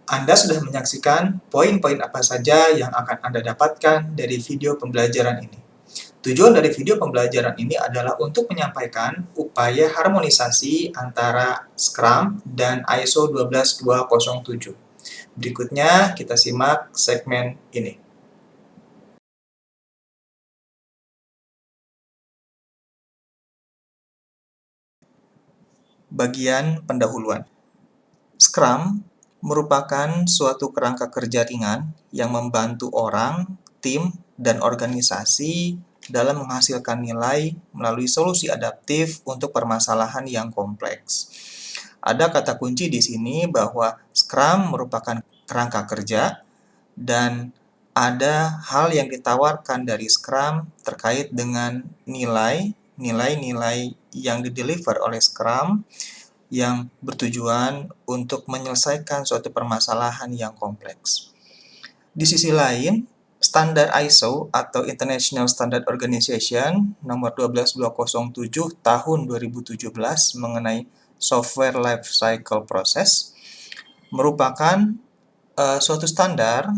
Anda sudah menyaksikan poin-poin apa saja yang akan Anda dapatkan dari video pembelajaran ini. Tujuan dari video pembelajaran ini adalah untuk menyampaikan upaya harmonisasi antara Scrum dan ISO 12207. Berikutnya kita simak segmen ini. Bagian pendahuluan. Scrum merupakan suatu kerangka kerja ringan yang membantu orang, tim, dan organisasi dalam menghasilkan nilai melalui solusi adaptif untuk permasalahan yang kompleks. Ada kata kunci di sini bahwa Scrum merupakan kerangka kerja dan ada hal yang ditawarkan dari Scrum terkait dengan nilai-nilai yang dideliver oleh Scrum yang bertujuan untuk menyelesaikan suatu permasalahan yang kompleks. Di sisi lain, standar ISO atau International Standard Organization nomor 12207 tahun 2017 mengenai Software Lifecycle Process merupakan suatu standar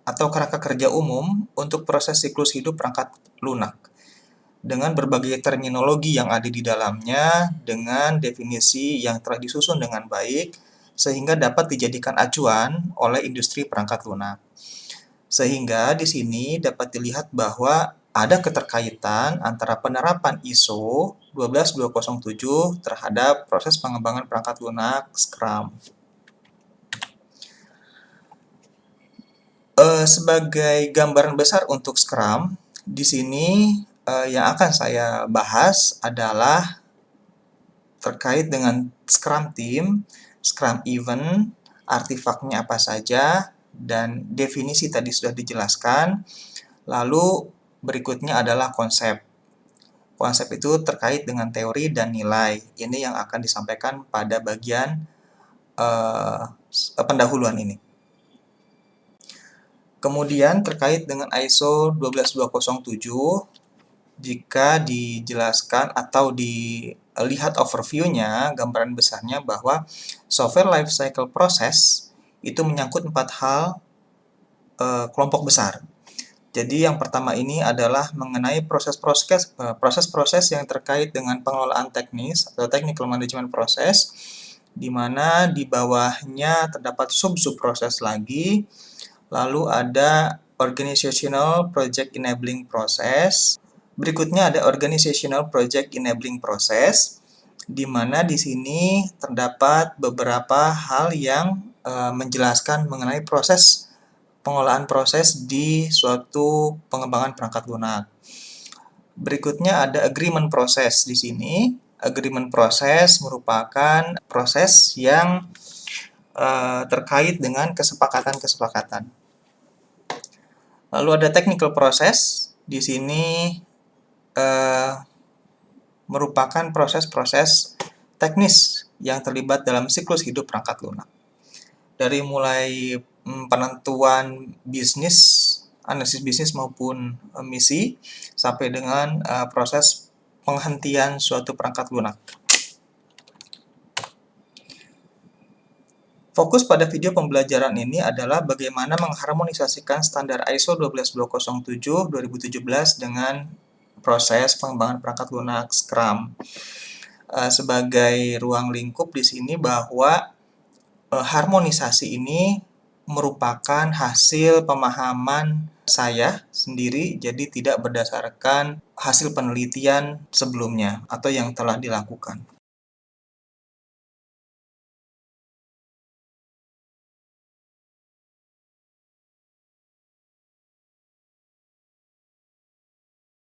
atau kerangka kerja umum untuk proses siklus hidup perangkat lunak dengan berbagai terminologi yang ada di dalamnya, dengan definisi yang telah disusun dengan baik, sehingga dapat dijadikan acuan oleh industri perangkat lunak. Sehingga di sini dapat dilihat bahwa ada keterkaitan antara penerapan ISO 12207 terhadap proses pengembangan perangkat lunak Scrum. Sebagai gambaran besar untuk Scrum, di sini yang akan saya bahas adalah terkait dengan Scrum Team, Scrum Event, artifaknya apa saja, dan definisi tadi sudah dijelaskan. Lalu berikutnya adalah konsep. Konsep itu terkait dengan teori dan nilai. Ini yang akan disampaikan pada bagian pendahuluan ini. Kemudian terkait dengan ISO 12207, jika dijelaskan atau dilihat overview-nya, gambaran besarnya bahwa software lifecycle process itu menyangkut 4 hal kelompok besar. Jadi yang pertama ini adalah mengenai proses-proses yang terkait dengan pengelolaan teknis atau technical management process, di mana di bawahnya terdapat sub-sub proses lagi. Lalu ada organizational project enabling process. Berikutnya ada Organizational Project Enabling Process, di mana di sini terdapat beberapa hal yang menjelaskan mengenai proses pengelolaan proses di suatu pengembangan perangkat lunak. Berikutnya ada Agreement Process di sini. Agreement Process merupakan proses yang terkait dengan kesepakatan-kesepakatan. Lalu ada Technical Process. Di sini merupakan proses-proses teknis yang terlibat dalam siklus hidup perangkat lunak. Dari mulai penentuan bisnis, analisis bisnis maupun misi, sampai dengan proses penghentian suatu perangkat lunak. Fokus pada video pembelajaran ini adalah bagaimana mengharmonisasikan standar ISO 12207 2017 dengan proses pengembangan perangkat lunak Scrum. Sebagai ruang lingkup di sini bahwa harmonisasi ini merupakan hasil pemahaman saya sendiri, jadi tidak berdasarkan hasil penelitian sebelumnya atau yang telah dilakukan.